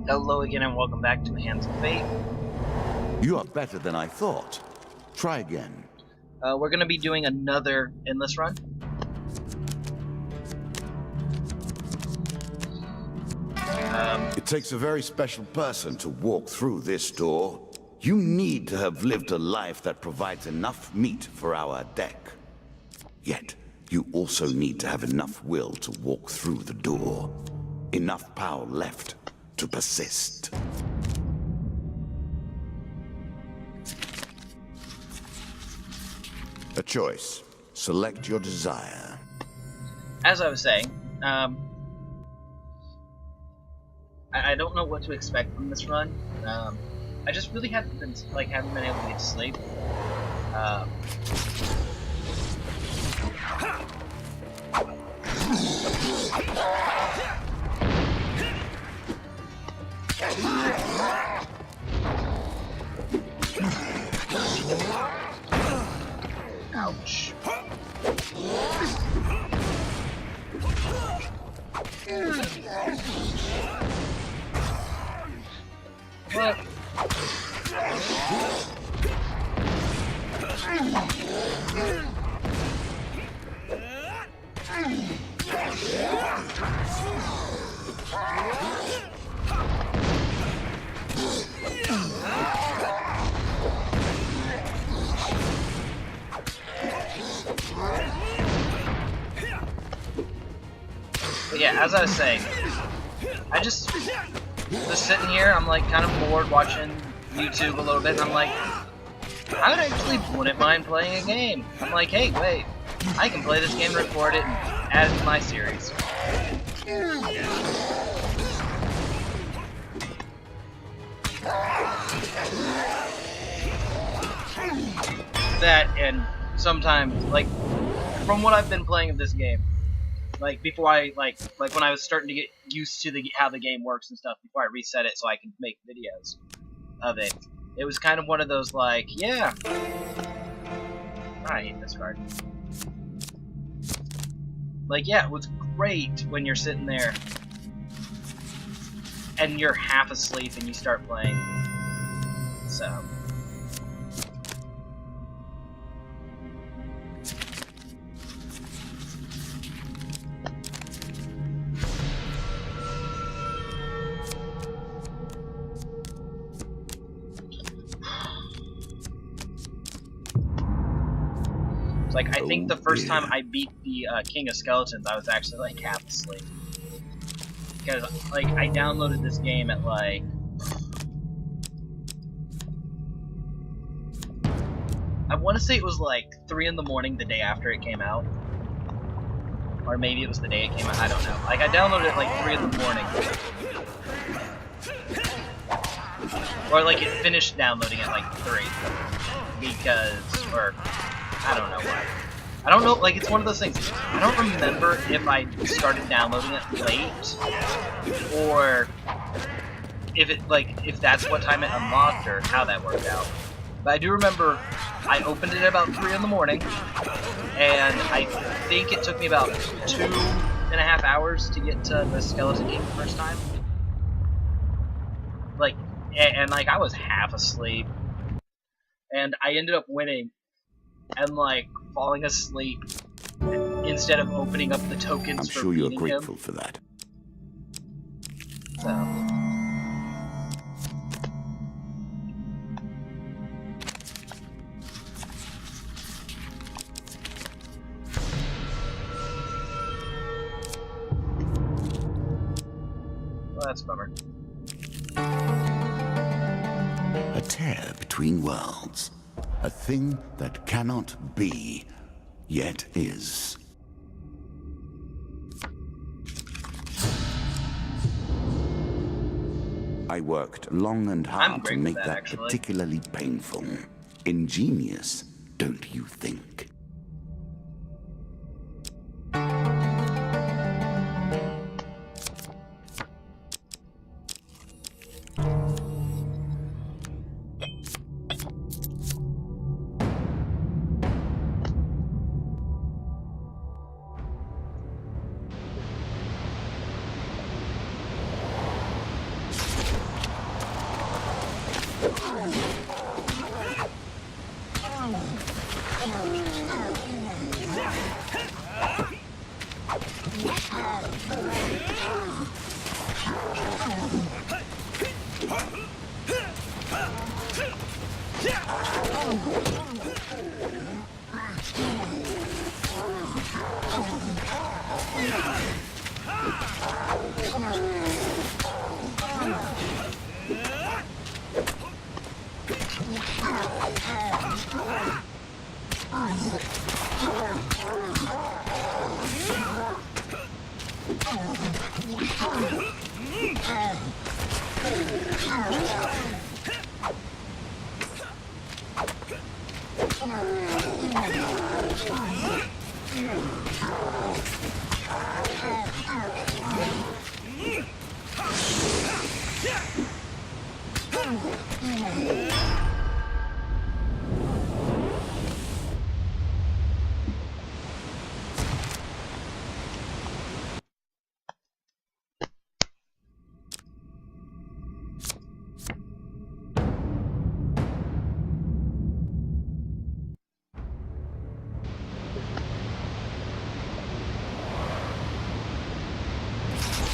Hello again and welcome back to Hands of Fate. You are better than I thought. Try again. We're going to be doing another Endless run. It takes a very special person to walk through this door. You need to have lived a life that provides enough meat for our deck. Yet, you also need to have enough will to walk through the door. Enough power left to persist. A choice. Select your desire. As I was saying, I don't know what to expect from this run. I just really haven't been able to get to sleep. Ouch. What? But yeah, as I was saying, I just sitting here, I'm like kind of bored watching YouTube a little bit, and I'm like, I actually wouldn't mind playing a game. I'm like, hey, wait, I can play this game, record it, and add it to my series. That, and sometimes, like, from what I've been playing of this game, like before I like when I was starting to get used to how the game works and stuff before I reset it so I can make videos of it. It was kind of one of those like, yeah, I hate this card. Like, yeah, it was great when you're sitting there and you're half asleep and you start playing. So. Like, I think the first time I beat the King of Skeletons, I was actually like half asleep. Because, like, I downloaded this game at like... I want to say it was like 3 in the morning the day after it came out. Or maybe it was the day it came out, I don't know. Like, I downloaded it at like 3 in the morning. Or like it finished downloading at like 3. Because, or... I don't know why. I don't know, like, it's one of those things. I don't remember if I started downloading it late, or if it, like, if that's what time it unlocked, or how that worked out. But I do remember I opened it at about 3 in the morning, and I think it took me about 2.5 hours to get to the Skeleton King the first time. Like, and like, I was half asleep, and I ended up winning. And like falling asleep instead of opening up the tokens. I'm sure you're grateful for that. So. Well, that's a bummer. A tear between worlds. A thing that cannot be, yet is. I worked long and hard to make that particularly painful. Ingenious, don't you think?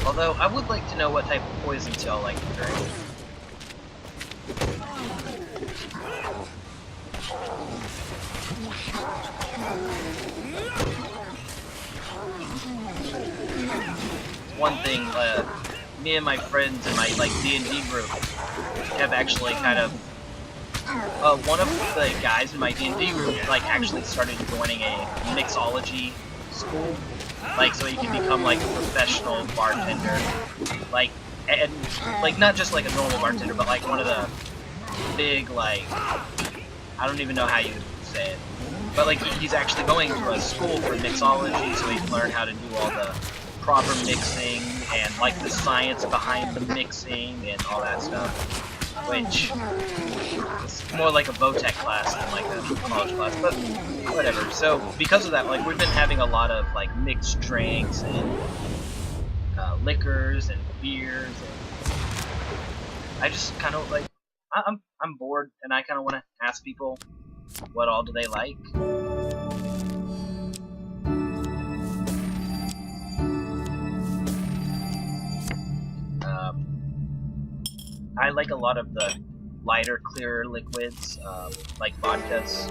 Although, I would like to know what type of poisons y'all like to drink. One thing, me and my friends in my, D&D group have actually kind of... one of the guys in my D&D group, actually started joining a mixology school. So he can become, a professional bartender. Not just, a normal bartender, but, one of the big, I don't even know how you say it. But, he's actually going to a school for mixology, so he can learn how to do all the proper mixing, and, the science behind the mixing, and all that stuff. Which is more like a Votech class than, a college class, but whatever. So, because of that, we've been having a lot of, mixed drinks, and, liquors, and beers, and I just kind of, I'm bored, and I kind of want to ask people, what all do they like? I like a lot of the lighter, clearer liquids, like vodkas.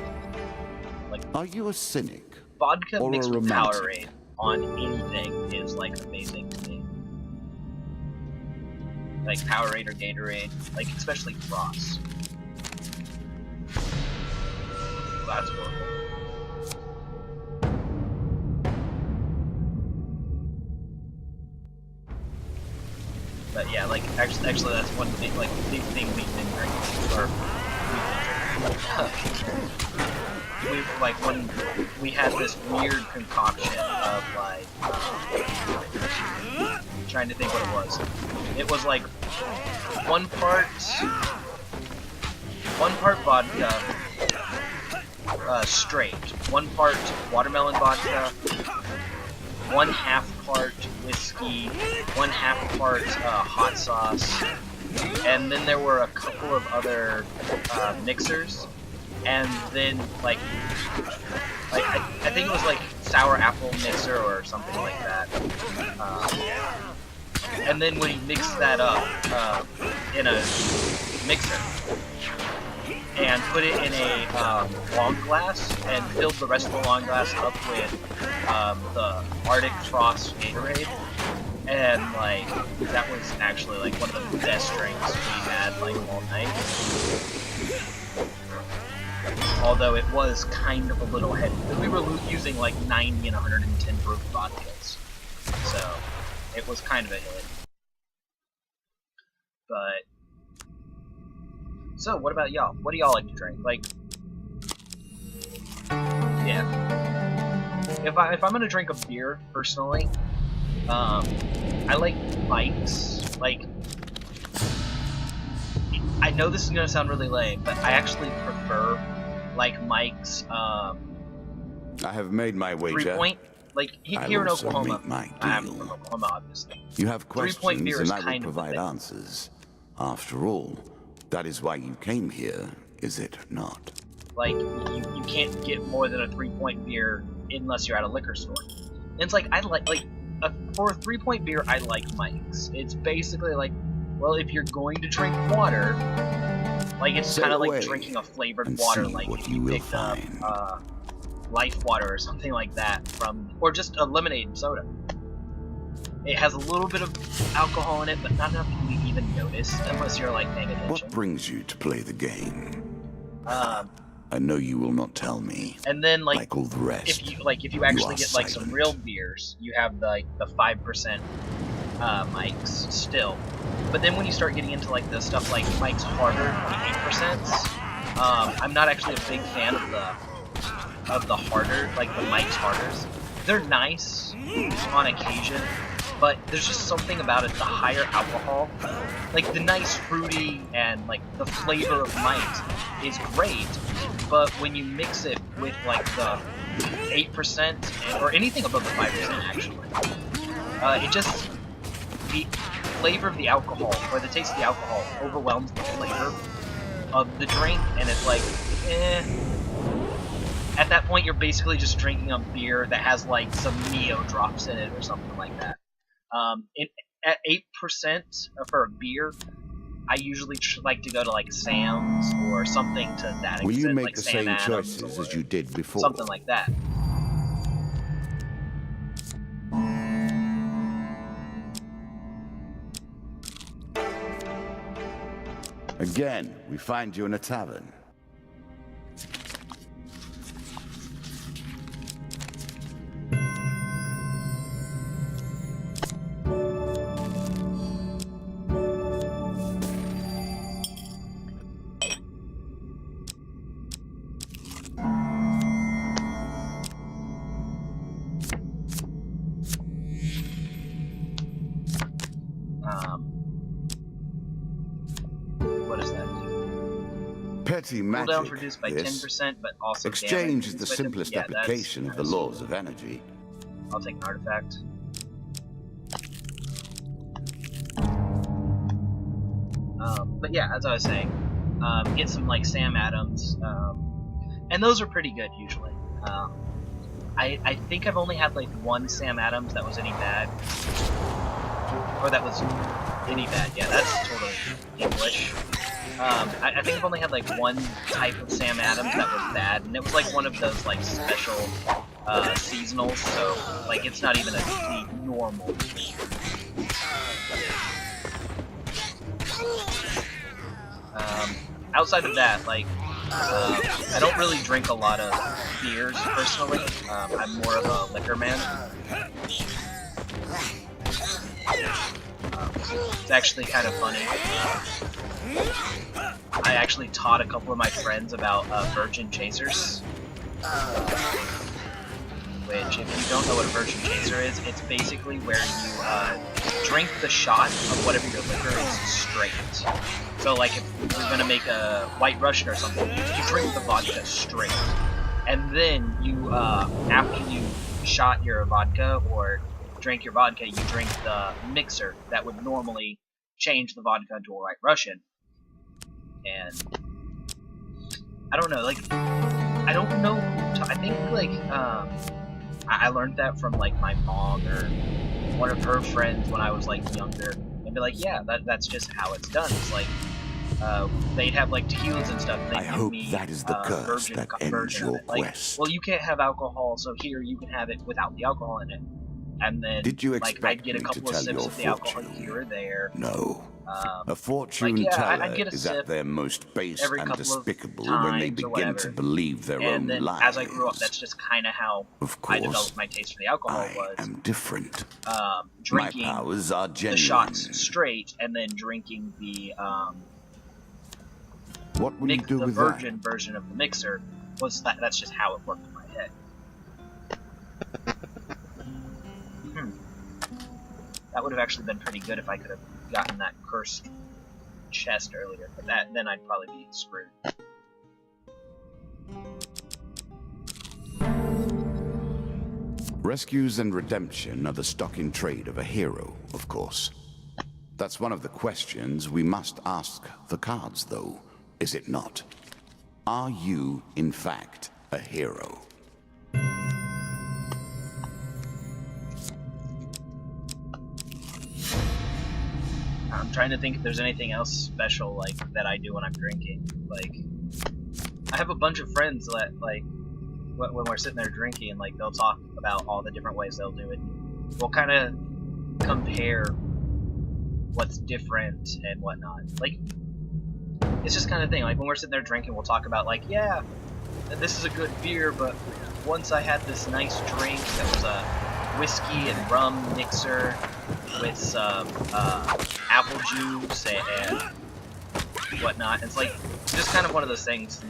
Are you a cynic? Vodka or mixed a with romantic? Powerade on anything is amazing to me. Powerade or Gatorade, especially Frost. That's horrible. But yeah, actually that's one thing, big thing we've been drinking, or when we had this weird concoction of, trying to think what it was. It was, one part vodka, straight, one part watermelon vodka, 1/2 part whiskey, 1/2 part hot sauce, and then there were a couple of other mixers, and then I think it was sour apple mixer or something like that. And then when you mix that up in a mixer and put it in a long glass and filled the rest of the long glass up with the Arctic Frost Gatorade, and that was actually one of the best drinks we had all night. Although it was kind of a little heavy. We were using 90 and 110 proof vodkas, so it was kind of a hit. But so, what about y'all? What do y'all like to drink? Yeah. If I'm gonna drink a beer personally, I like Mike's. I know this is gonna sound really lame, but I actually prefer Mike's. I have made my wager. 3-point. Here in also Oklahoma. make my I'm deal. from Oklahoma, obviously. You have 3-point questions, beer and is I will kind of the provide thing. answers. After all, that is why you came here, is it not? You can't get more than a 3-point beer unless you're at a liquor store. And it's for a 3-point beer, I like Mike's. It's basically well, if you're going to drink water, it's kind of like drinking a flavored and water, see what if you you will picked up find. Life Water or something like that or just a lemonade soda. It has a little bit of alcohol in it, but not enough to even notice unless you're like paying attention. What brings you to play the game? Um, I know you will not tell me. and then Like all the rest. if you actually are get like some silent. real beers, you have the 5% mics still. But then when you start getting into like the stuff like Mike's Harder, the 8%, I'm not actually a big fan of the harder, like the Mike's Harders. They're nice on occasion, but there's just something about it. The higher alcohol, like the nice fruity and like the flavor of Mike's is great, but when you mix it with like the 8% or anything above the 5% actually, it just, the flavor of the alcohol or the taste of the alcohol overwhelms the flavor of the drink, and it's like, at that point you're basically just drinking a beer that has like some Neo drops in it or something like that. At 8% for a beer, I usually like to go to like Sam's or something to that extent. Will you make like the Sam same Adams choices or as you did before? something like that. Again, we find you in a tavern. What does that do? Petty magic. Cooldown reduced by this. 10%, but also Exchange damage is the with it. simplest Yeah, that's application of the kinda laws stupid. of energy. I'll take an artifact. But yeah, as I was saying, get some like Sam Adams, and those are pretty good usually. I think I've only had like one Sam Adams that was any bad, or that was any bad. Yeah, that's totally English. I think I've only had like one type of Sam Adams that was bad, and it was like one of those like special seasonals, so like it's not even a normal. Outside of that, like I don't really drink a lot of beers personally. I'm more of a liquor man. It's actually kind of funny. I actually taught a couple of my friends about Virgin Chasers. Which, if you don't know what a Virgin Chaser is, it's basically where you drink the shot of whatever your liquor is straight. So, like, if you're gonna make a White Russian or something, you drink the vodka straight. And then you, after you shot your vodka or drink your vodka, you drink the mixer that would normally change the vodka into a White Russian. And I don't know, like, I don't know. I think, like, I learned that from, like, my mom or one of her friends when I was, like, younger. And be like, yeah, that's just how it's done. It's like, they'd have, like, tequilas and stuff. And I hope that is the curse that ends your quest. Well, you can't have alcohol, so here you can have it without the alcohol in it. And then, Did you like, I'd expect get a me to couple of tell sips your of the alcohol fortune? here or there. No. A fortune like, yeah, teller I'd get a is sip at their most base every and couple of despicable when they times or begin to whatever. believe their own And then, lies. as I grew up, that's just kind of how Of I course, developed my taste for the alcohol I am different. drinking My powers are genuine. the shots straight, and then drinking the What will you do the with virgin version of the mixer. That's just how it worked in my head. That would have actually been pretty good if I could have gotten that cursed chest earlier, but then I'd probably be screwed. Rescues and redemption are the stock in trade of a hero, of course. That's one of the questions we must ask the cards, though, is it not? Are you, in fact, a hero? I'm trying to think if there's anything else special, like, that I do when I'm drinking. Like, I have a bunch of friends that, like, when we're sitting there drinking, like, they'll talk about all the different ways they'll do it. We'll kind of compare what's different and whatnot. Like, it's just kind of thing. Like when we're sitting there drinking, we'll talk about like, yeah, this is a good beer, but once I had this nice drink that was a whiskey and rum mixer with some apple juice and whatnot. It's like just kind of one of those things.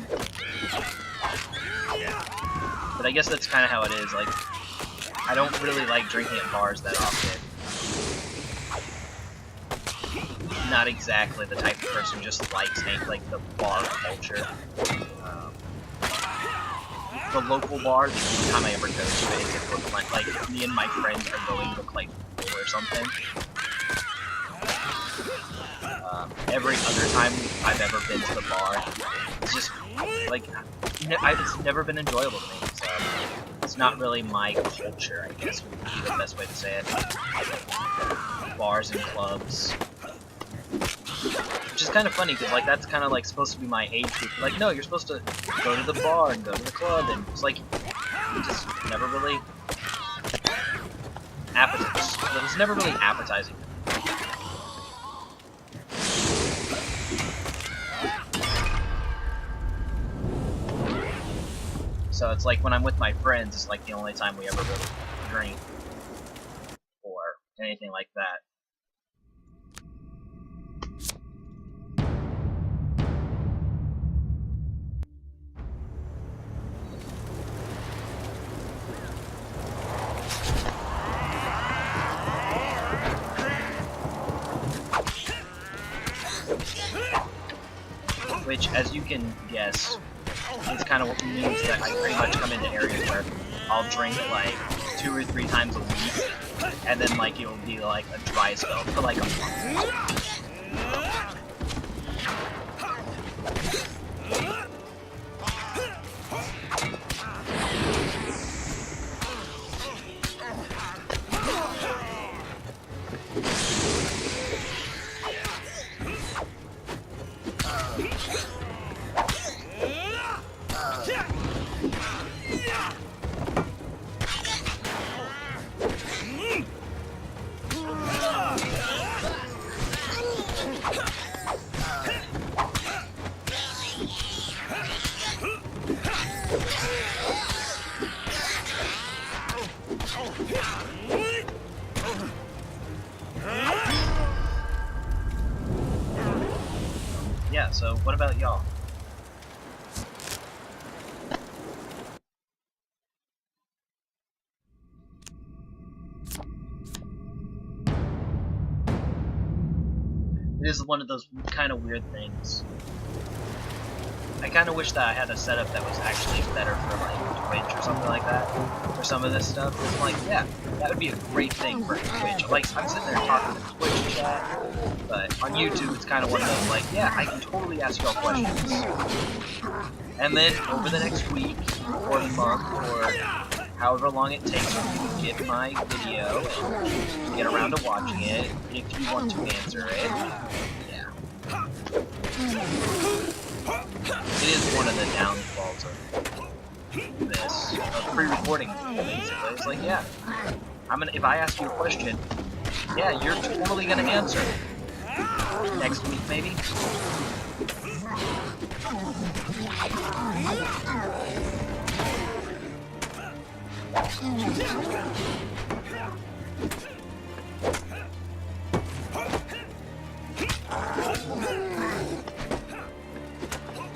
But I guess that's kind of how it is. Like, I don't really like drinking at bars that often. Not exactly the type of person who just likes like the bar culture. The local bar, the only time I ever go to it is if like me and my friends are going to play pool or something. Every other time I've ever been to the bar, it's just like it's never been enjoyable to me. So it's not really my culture, I guess would be the best way to say it. Bars and clubs. Which is kind of funny, because like that's kind of like supposed to be my age group. Like, no, you're supposed to go to the bar and go to the club, and it's like, it just never really appetizing. It was never really appetizing. So it's like when I'm with my friends, it's like the only time we ever really drink or anything like that. Which, as you can guess, is kind of what means that I pretty much come into areas where I'll drink like 2 or 3 times a week, and then like it'll be like a dry spell for like a month. Yeah, so what about y'all? It is one of those kind of weird things. I kind of wish that I had a setup that was actually better for like Twitch or something like that, for some of this stuff. It's like, yeah, that would be a great thing for Twitch. Like, I'm sitting there talking to Twitch chat, but on YouTube it's kind of one of those like, yeah, I can totally ask y'all questions. And then over the next week, or month, or however long it takes for you to get my video and get around to watching it, if you want to answer it, yeah. It is one of the downfalls of this, of pre-recording, basically. It's like, yeah, if I ask you a question, yeah, you're totally gonna answer. Next week, maybe?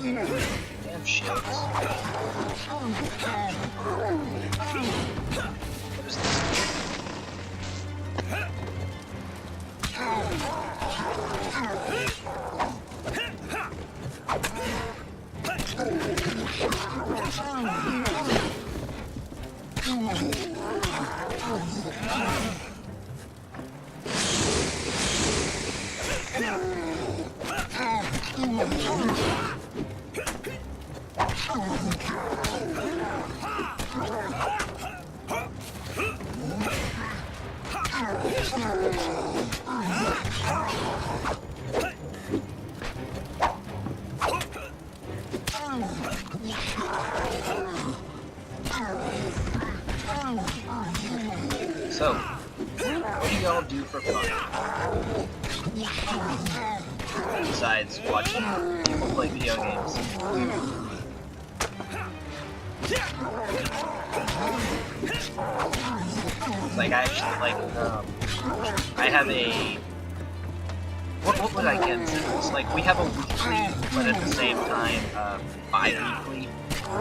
Damn shit. What is this? So, what do y'all do besides watching people play video games. Like, I actually, like, I have a... What would I consider this? Like, we have a weekly, but at the same time, bi-weekly,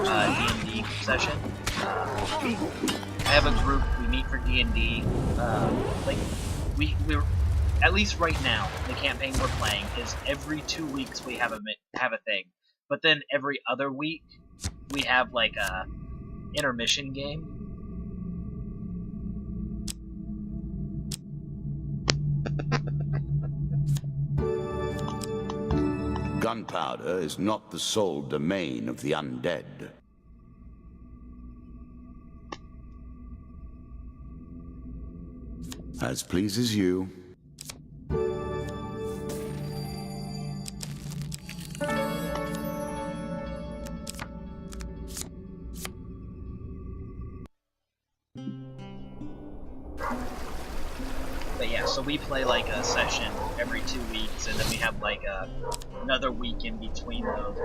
D&D session. I have a group, we meet for D&D, like, we're, at least right now, the campaign we're playing is every 2 weeks we have a thing. But then every other week, we have, like, a intermission game. Gunpowder is not the sole domain of the undead. As pleases you. But yeah, so we play like a session every 2 weeks, and then we have like another week in between those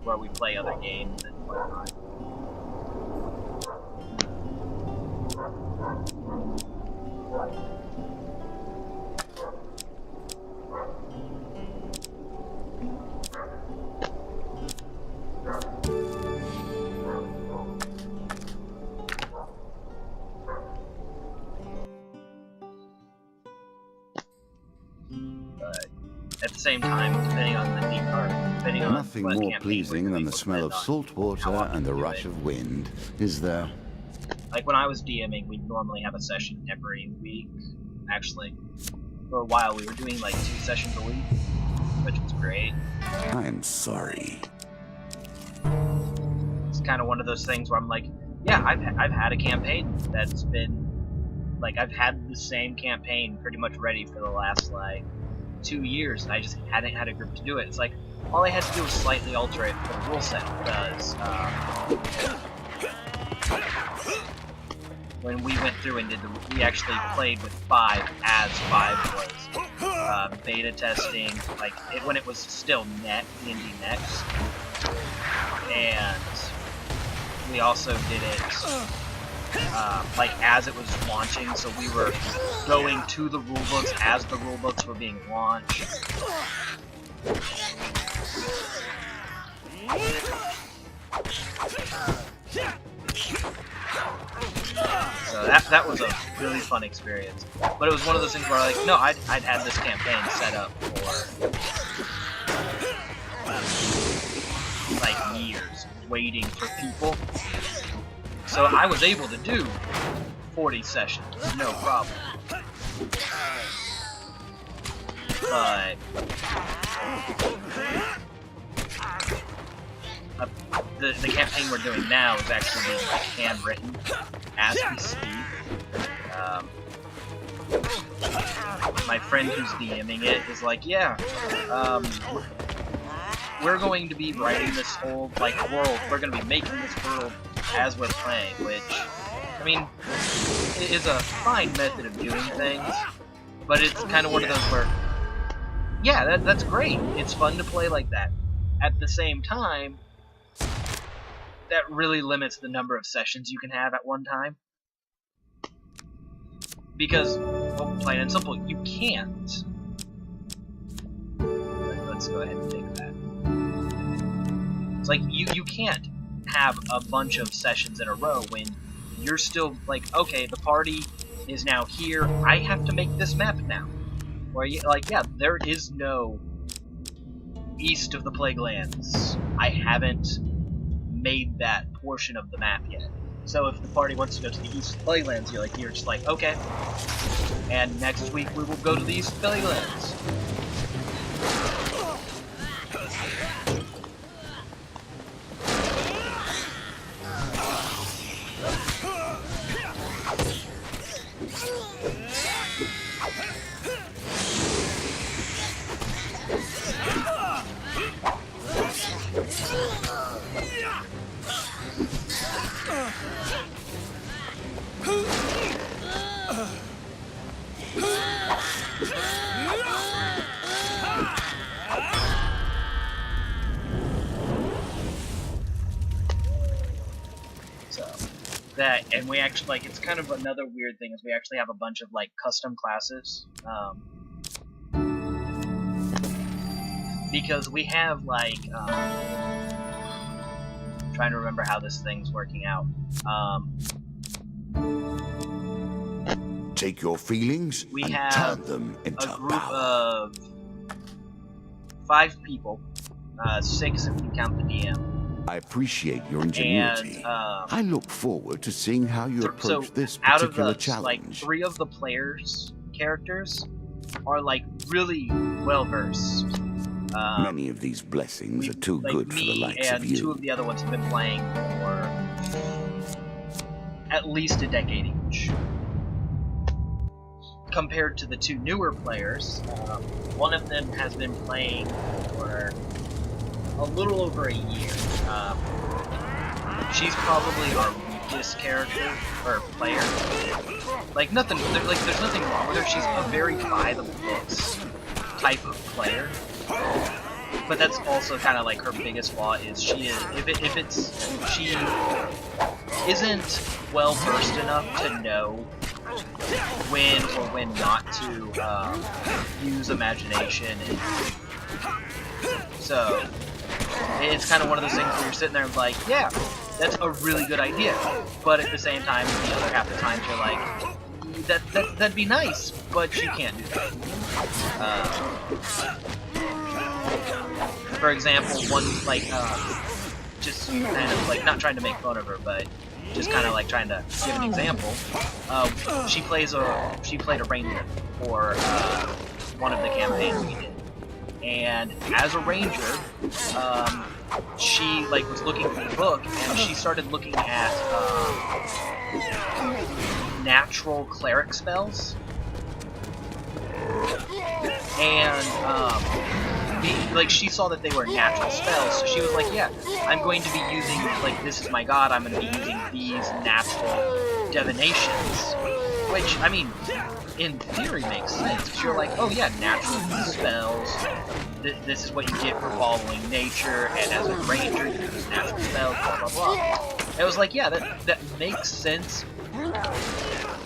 where we play other games and whatnot. At the same time, depending on the depending on nothing more pleasing than the smell of salt water and the rush of wind, is there? Like when I was DMing, we'd normally have a session every week. Actually, for a while we were doing like 2 sessions a week, which was great. I am sorry. It's kind of one of those things where I'm like, yeah, I've had a campaign that's been like, I've had the same campaign pretty much ready for the last like 2 years, and I just hadn't had a group to do it. It's like, all I had to do was slightly alter it for the rule set, because when we went through and we actually played with 5 as 5 was beta testing, like when it was still D&D Next, and we also did it like as it was launching, so we were going to the rulebooks as the rulebooks were being launched. So that was a really fun experience. But it was one of those things where, like, no, I'd had this campaign set up for like years, waiting for people. So I was able to do 40 sessions, no problem. But the campaign we're doing now is actually being like handwritten as we speak. My friend who's DMing it is like, yeah, we're going to be writing this whole like world. We're going to be making this world as we're playing, which, I mean, it is a fine method of doing things, but it's kind of one of those where, yeah, that's great. It's fun to play like that. At the same time, that really limits the number of sessions you can have at one time. Because, well, plain and simple, you can't. Let's go ahead and take that. It's like, you can't have a bunch of sessions in a row when you're still like, okay, the party is now here, I have to make this map now. Where you, like, yeah, there is no east of the Plaguelands. I haven't made that portion of the map yet. So if the party wants to go to the east of the Plaguelands, you're just like, okay. And next week we will go to the east of the Plaguelands. that, and we actually, like, it's kind of another weird thing is we actually have a bunch of, like, custom classes. Because we have, like, trying to remember how this thing's working out. Take your feelings We and have turn them into a group power. of 5 people, 6 if you count the DM. I appreciate your ingenuity. And, I look forward to seeing how you approach this out of particular the, challenge. like, 3 of the players' characters are, like, really well-versed. Many of these blessings are too like, good for the likes of and you. 2 of the other ones have been playing for at least a decade each. Compared to the 2 newer players, one of them has been playing for a little over a year. She's probably our weakest character or player. Like there's nothing wrong with her. She's a very by the books type of player. But that's also kind of like her biggest flaw is she isn't well versed enough to know when or when not to use imagination, and so it's kind of one of those things where you're sitting there and like, yeah, that's a really good idea, but at the same time, the other half of the time you're like, that'd be nice, but you can't do that. For example, one like just kind of like not trying to make fun of her, but just kind of like trying to give an example. She played a ranger for one of the campaigns we did, and as a ranger, she like was looking through the book, and she started looking at natural cleric spells, and like she saw that they were natural spells, so she was like, yeah, I'm going to be using, like, this is my god, I'm going to be using these natural divinations, which, I mean, in theory makes sense, because you're like, oh yeah, natural spells, this is what you get for following nature, and as a ranger, you use natural spells, blah blah blah. And it was like, yeah, that makes sense,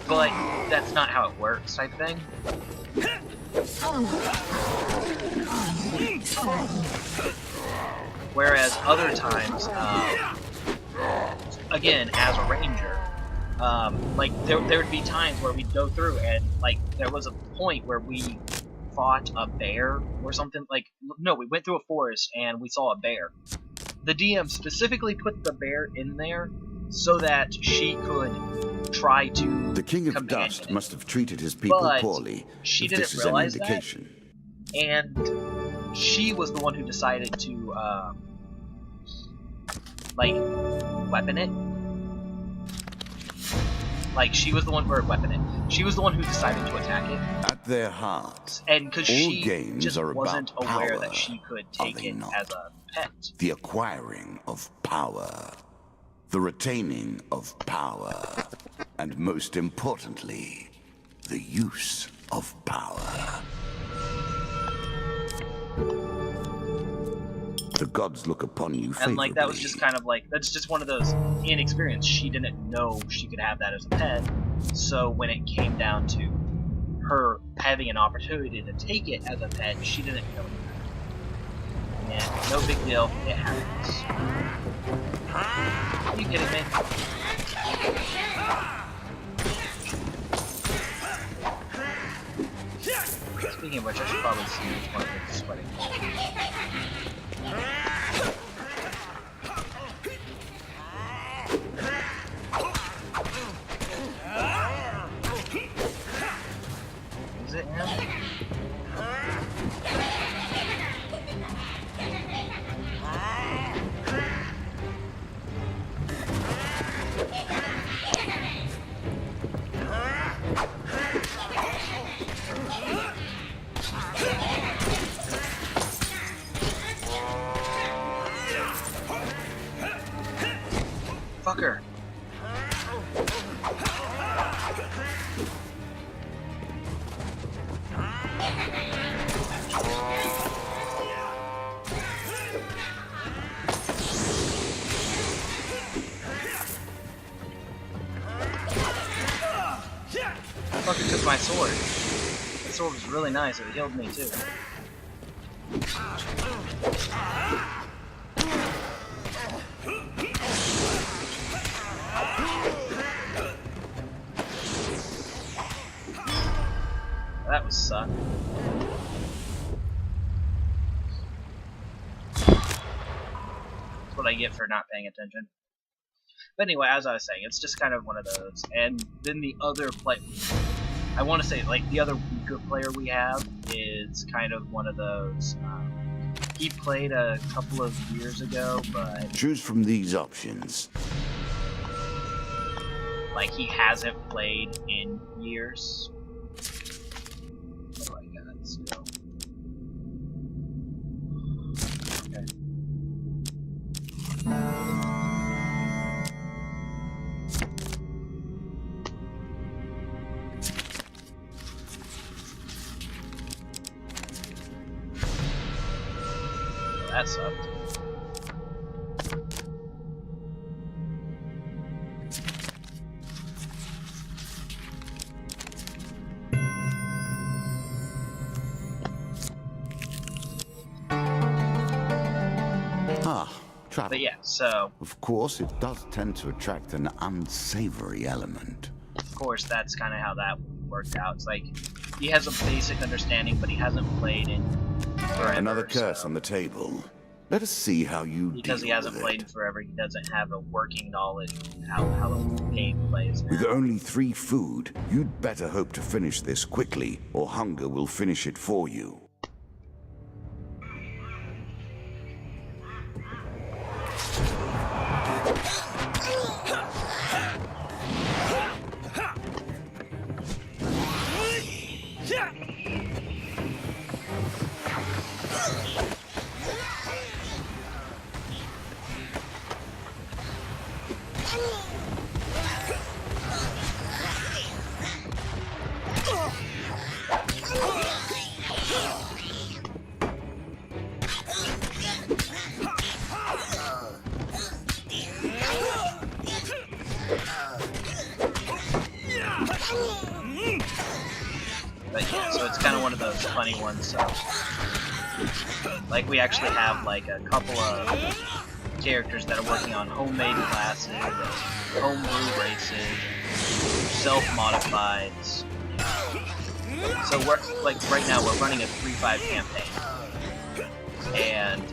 but that's not how it works, type thing. Whereas other times, again, as a ranger, like there would be times where we'd go through and like there was a point where we fought a bear or something. Like, no, we went through a forest and we saw a bear. The DM specifically put the bear in there so that she could try to. The King of Dust must have treated his people poorly. She if didn't this is realize an indication. that, and she was the one who decided to like weapon it. Like she was the one who weapon it. She was the one who decided to attack it. At their heart, and because she games just are wasn't about aware power, that she could take it not? as a pet. The acquiring of power, the retaining of power, and most importantly, the use of power. The gods look upon you favorably. And like that was just kind of like, that's just one of those inexperience. She didn't know she could have that as a pet, so when it came down to her having an opportunity to take it as a pet, she didn't know that. And no big deal, it happens. Are you kidding me? Speaking of which, I should probably see which one is sweating. Is it him? Fucker. sword. That sword was really nice. It healed me too. That was suck. That's what I get for not paying attention. But anyway, as I was saying, it's just kind of one of those. And then the other I want to say, like, the other weaker player we have is kind of one of those. He played a couple of years ago, but choose from these options. Like, he hasn't played in years. What do I got still? Okay. That sucked. Travel. But yeah, so of course, it does tend to attract an unsavory element. Of course, that's kind of how that worked out. It's like he has a basic understanding, but he hasn't played in forever. Another curse on the table. Let us see how you because he hasn't played in forever, he doesn't have a working knowledge of how the game plays. With only 3 food, you'd better hope to finish this quickly, or hunger will finish it for you. But yeah, so it's kind of one of those funny ones. So, like, we actually have like a couple of characters that are working on homemade classes, homebrew races, self-modifieds. So we're like right now we're running a 3-5 campaign, and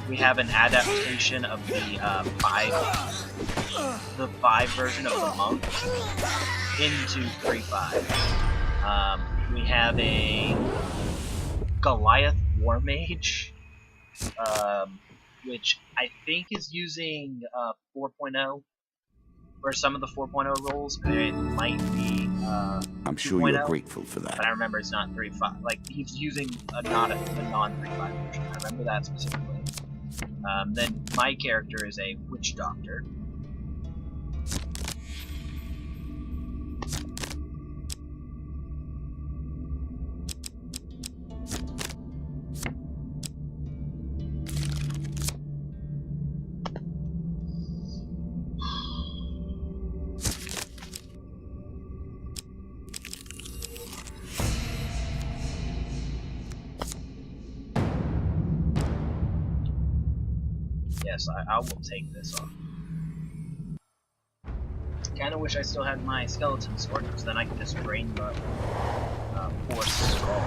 we have an adaptation of the 5 version of the monk into 3-5. We have a Goliath War Mage, which I think is using 4.0, or some of the 4.0 roles. It might be I'm sure you're grateful for that. But I remember it's not 3.5. Like, he's using not a non-3.5 version. I remember that specifically. Then my character is a witch doctor. Yes, I will take this off. Kinda wish I still had my skeleton sword, because then I could just drain the force skull.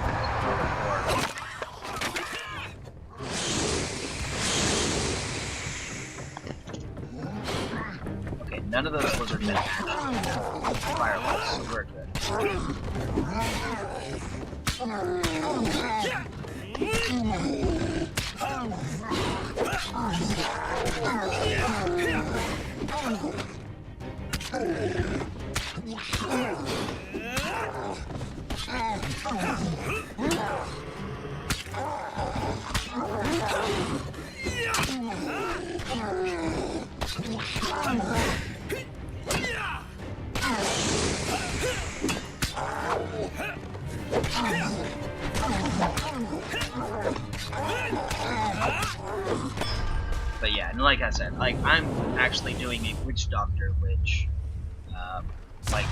Okay, none of those lizard men fireballs, so we're good. But yeah, and like I said, like I'm actually doing a witch doctor, which, like,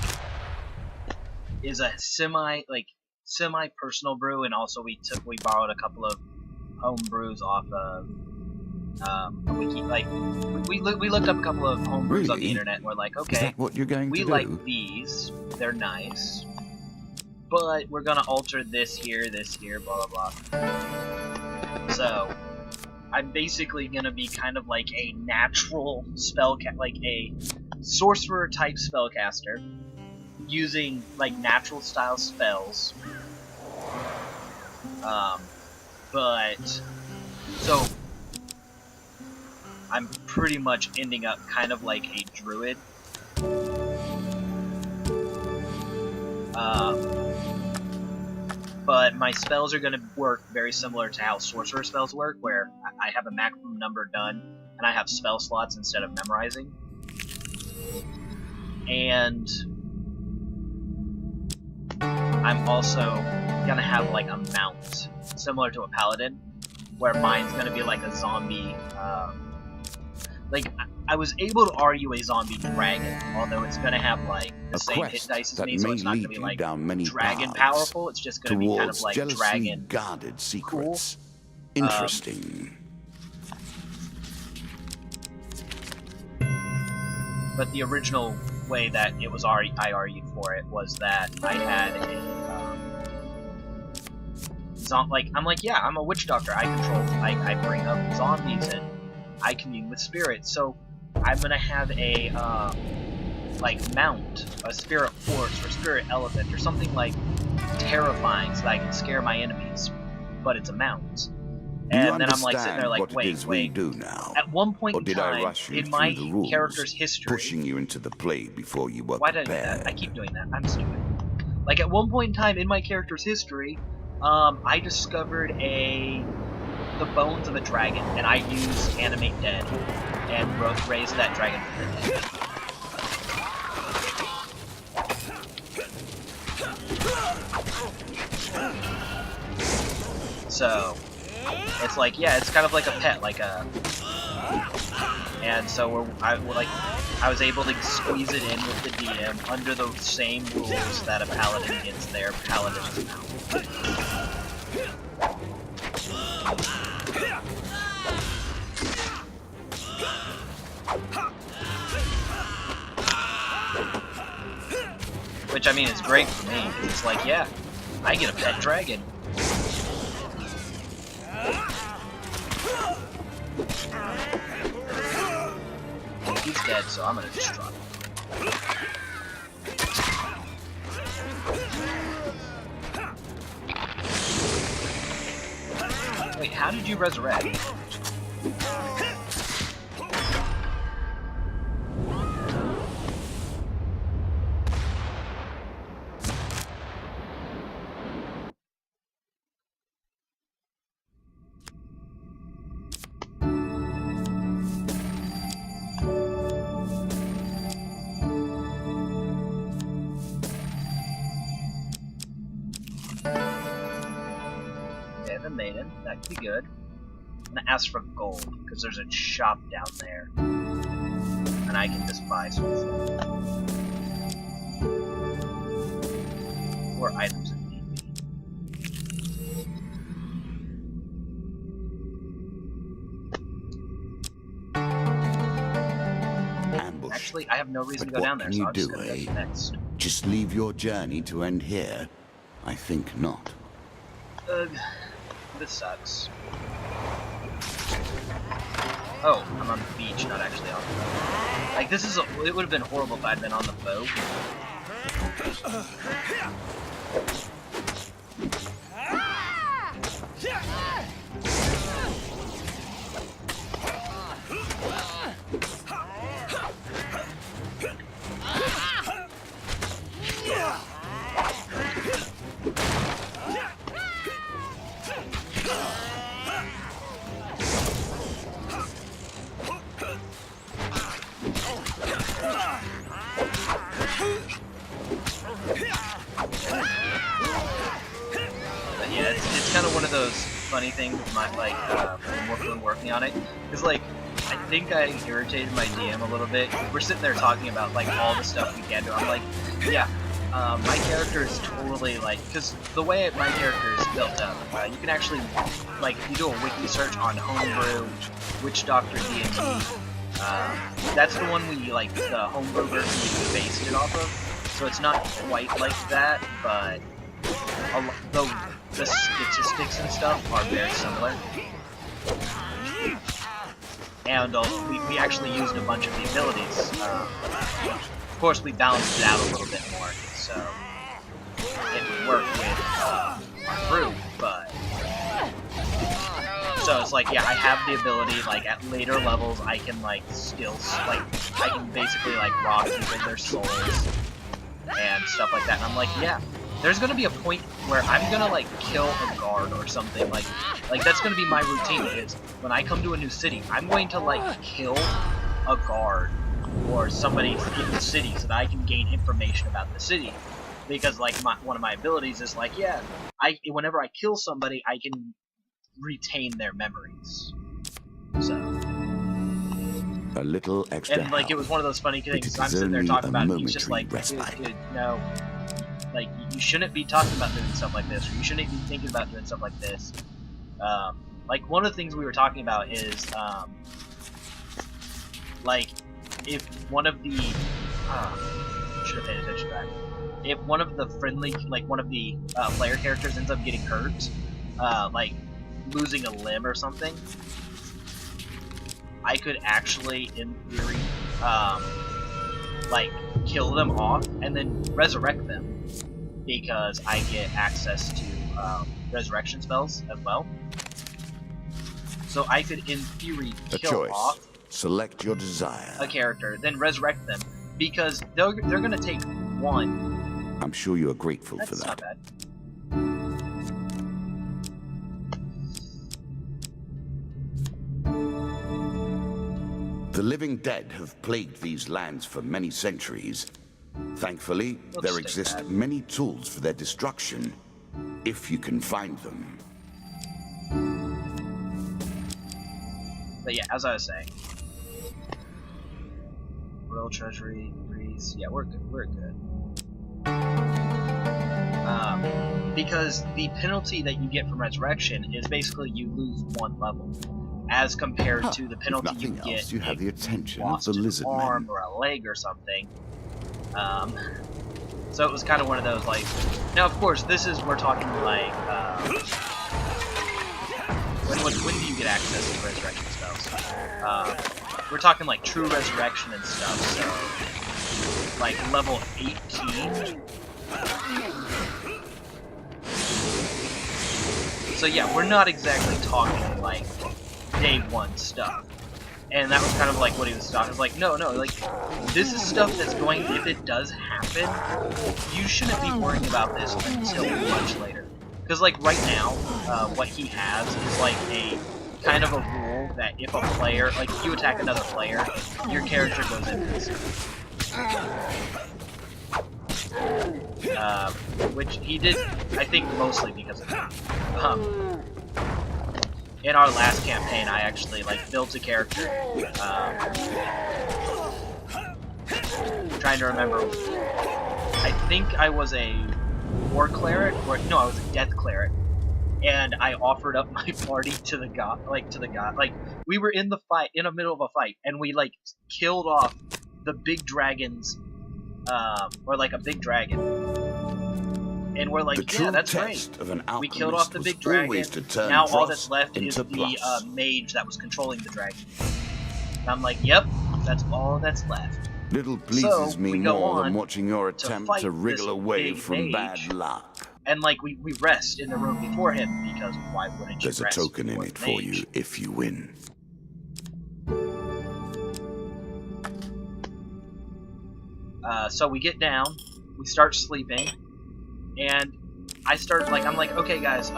is a semi personal brew, and also we borrowed a couple of home brews off of we looked up a couple of home brews on the internet, and we're like, okay, is that what you're going to do? We like these, they're nice, but we're gonna alter this here, blah blah blah. So I'm basically gonna be kind of like a natural like a sorcerer type spellcaster, using like natural style spells. But so I'm pretty much ending up kind of like a druid. But my spells are going to work very similar to how sorcerer spells work, where I have a maximum number done, and I have spell slots instead of memorizing. And I'm also going to have like a mount, similar to a paladin, where mine's going to be like a zombie, like, I was able to argue a zombie dragon, although it's going to have, like, the same hit dice as me, so it's not going to be, like, dragon powerful, it's just going to be kind of, like, dragon guarded secrets. Cool. Interesting. But the original way that it was I argued for it was that I had a, I'm like, yeah, I'm a witch doctor, I bring up zombies, and I commune with spirits, so I'm gonna have a, like, mount, a spirit horse, or spirit elephant, or something, like, terrifying, so that I can scare my enemies, but it's a mount. And then I'm, like, sitting there, like, wait, do now? At one point or in did time, I rush you in my through the rules, character's history... pushing you into the play before you were Why did I do that? I keep doing that. I'm stupid. Like, at one point in time in my character's history, I discovered the bones of a dragon, and I used Animate Dead, and raised that dragon from the dead. So, it's like, yeah, it's kind of like a pet, like a... And so I was able to squeeze it in with the DM under the same rules that a paladin gets their paladin's mount. Which, I mean, is great for me, because it's like, yeah, I get a pet dragon. He's dead, so I'm gonna destroy him. Wait, how did you resurrect? Maiden, that could be good. I'm gonna ask for gold, because there's a shop down there. And I can just buy some stuff. Or items if need be. Ambush. Actually, I have no reason to go down there, so I'm just gonna go next. Just leave your journey to end here? I think not. This sucks. Oh, I'm on the beach, not actually on the boat. Like, this is it would have been horrible if I'd been on the boat. Funny thing with my when we're working on it, because like I think I irritated my DM a little bit. We're sitting there talking about like all the stuff we can do. I'm like, yeah, my character is totally like, because the way my character is built up, you can actually, like, if you do a wiki search on Homebrew, Witch Doctor D&D, that's the one we, like, the Homebrew version we based it off of, so it's not quite like that, but the statistics and stuff are very similar. And we actually used a bunch of the abilities. Of course, we balanced it out a little bit more, so it worked with our group, but... So it's like, yeah, I have the ability, like, at later levels, I can, like, I can basically, like, rob people their souls and stuff like that. And I'm like, yeah, there's gonna be a point where I'm gonna, like, kill a guard or something, like that's gonna be my routine, is when I come to a new city, I'm going to, like, kill a guard or somebody in the city so that I can gain information about the city. Because, like, one of my abilities is, like, yeah, whenever I kill somebody, I can retain their memories. So... A little extra and, like, it was one of those funny things. I'm sitting there talking about it, and he's just like, dude, no. Like, you shouldn't be talking about doing stuff like this, or you shouldn't be thinking about doing stuff like this. Like, one of the things we were talking about is, like, if one of the... should have paid attention to that. If one of the friendly, like, one of the player characters ends up getting hurt, like, losing a limb or something, I could actually, in theory, like, kill them off and then resurrect them, because I get access to resurrection spells as well. So I could, in theory, kill off Select your desire. a character, then resurrect them, because they're gonna take one. I'm sure you are grateful for that. That's not bad. The living dead have plagued these lands for many centuries. Thankfully, there exist many tools for their destruction, if you can find them. But yeah, as I was saying, Royal Treasury, Greece, yeah, we're good. We're good. Because the penalty that you get from resurrection is basically you lose one level, as compared to the penalty you get you have the attention of lost the an lizard arm men. or a leg or something. So it was kind of one of those, like, now of course this is, we're talking like, when do you get access to resurrection spells? We're talking like true resurrection and stuff, so like level 18. So yeah, we're not exactly talking like day one stuff. And that was kind of like what he was talking. Like, no, like, this is stuff that's going, if it does happen, you shouldn't be worrying about this until much later. Because, like, right now, what he has is, like, a kind of a rule that if a player, like, if you attack another player, your character goes invincible. Which he did, I think, mostly because of that. In our last campaign, I actually, like, built a character. Trying to remember. I think I was a war cleric, or no, I was a death cleric, and I offered up my party to the god. Like, we were in the fight, in the middle of a fight, and we, like, killed off the big dragons, or like a big dragon. And we're like, yeah, that's great. We killed off the big dragon. Now all that's left is the mage that was controlling the dragon. And I'm like, yep, that's all that's left. Little pleases me more than watching your attempt to wriggle away from bad luck. And like, we rest in the room before him, because why wouldn't you rest? There's a token in it for you if you win. So we get down, we start sleeping. And I start, like, I'm like, okay guys,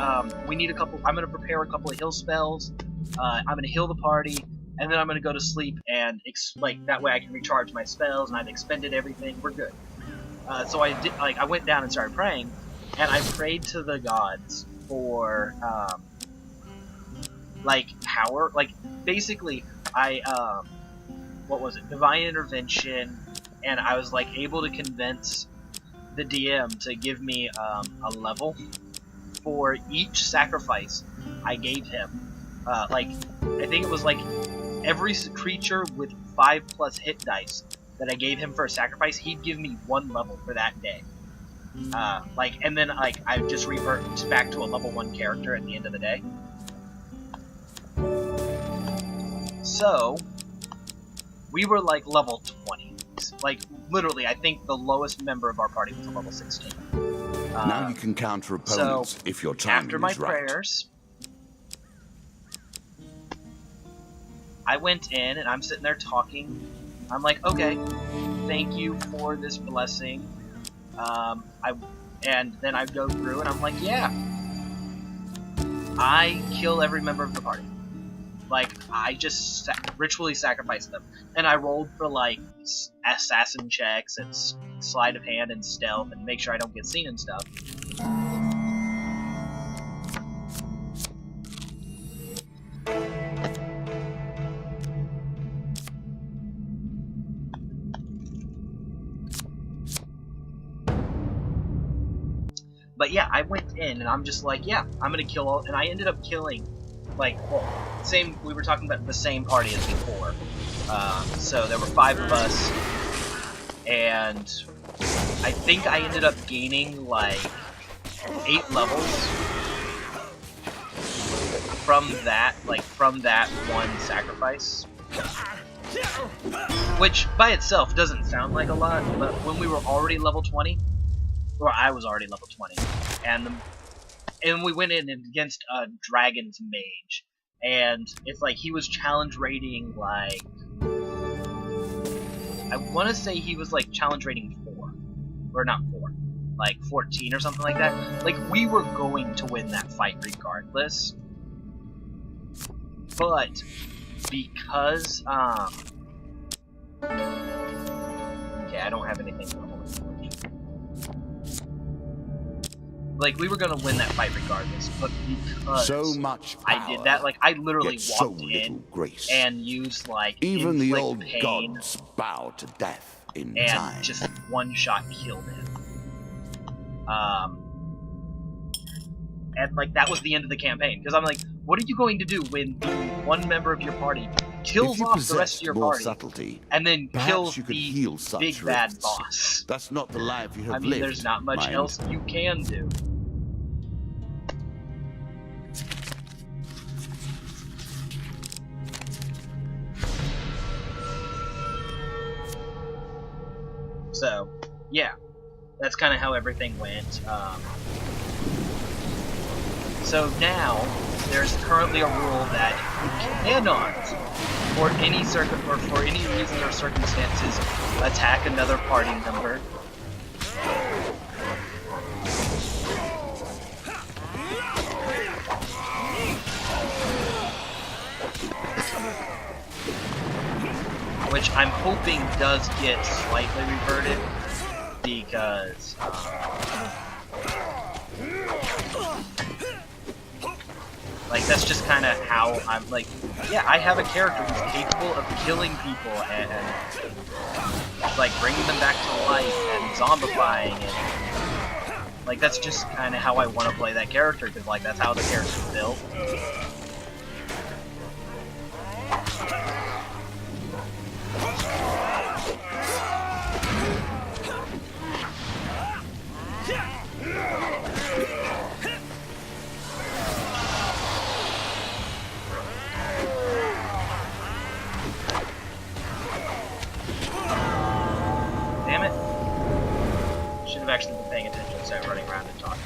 we need I'm gonna prepare a couple of heal spells, I'm gonna heal the party, and then I'm gonna go to sleep, and, like, that way I can recharge my spells, and I've expended everything, we're good. So I did, like, I went down and started praying, and I prayed to the gods for, like, power, like, basically, what was it, divine intervention, and I was, like, able to convince the DM to give me a level for each sacrifice I gave him. Like, I think it was like every creature with 5+ hit dice that I gave him for a sacrifice, he'd give me 1 level for that day. Like, and then like I just revert back to a level 1 character at the end of the day. So we were like level 20. Like, literally, I think the lowest member of our party was a level 16. Now you can counter opponents so if your timing after my is right. prayers, I went in and I'm sitting there talking. I'm like, okay, thank you for this blessing. And then I go through and I'm like, yeah, I kill every member of the party. Like, I just ritually sacrificed them. And I rolled for, like, assassin checks and sleight of hand and stealth and make sure I don't get seen and stuff. But yeah, I went in and I'm just like, yeah, I'm gonna kill all, and I ended up killing, like, well, we were talking about the same party as before. So there were 5 of us, and I think I ended up gaining like 8 levels from that, one sacrifice. Which by itself doesn't sound like a lot, but when we were already level 20, or I was already level 20, and we went in against a dragon's mage, and it's like he was challenge rating like, I want to say he was like challenge rating 4, or not 4, like 14 or something like that. Like, we were going to win that fight regardless, but because okay, I don't have anything for the Holy Forge. Like, we were gonna win that fight regardless, but because so much power, I did that, like, I literally walked in grace. And used, like, even the old pain, gods bow to death in and time. Just one-shot killed him. And, like, that was the end of the campaign, because I'm like, what are you going to do when one member of your party kills off the rest of your party, subtlety, and then kills you could the heal such big bad rifts. boss? That's not the life you have I mean, lived, there's not much mind. else you can do. So, yeah, that's kind of how everything went. So now, there's currently a rule that you cannot, for any reason or circumstances, attack another party member. Which I'm hoping does get slightly reverted, because like, that's just kind of how I'm, like, yeah, I have a character who's capable of killing people and like bringing them back to life and zombifying, and like, that's just kind of how I want to play that character, because like, that's how the character's built. Damn it. Should have actually been paying attention instead of running around and talking.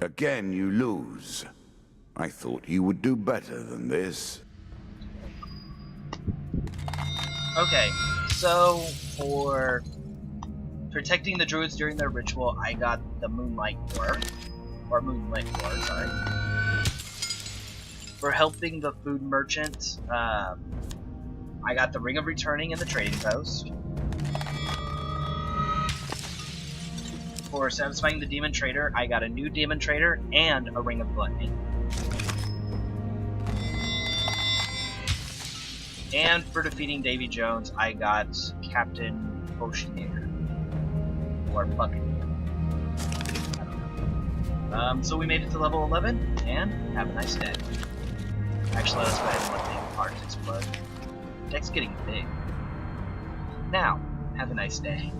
Again, you lose. I thought you would do better than this. Okay, so for protecting the druids during their ritual, I got the Moonlight Core, or Moonlit Core, sorry. For helping the food merchant, I got the Ring of Returning and the Trading Post. For satisfying the Demon Trader, I got a new Demon Trader and a Ring of Gluttony. And for defeating Davy Jones, I got Captain Buccaneer. Or Buccaneer. I don't know. So we made it to level 11, and have a nice day. Actually, let's go ahead and let the parts explode. The deck's getting big. Now, have a nice day.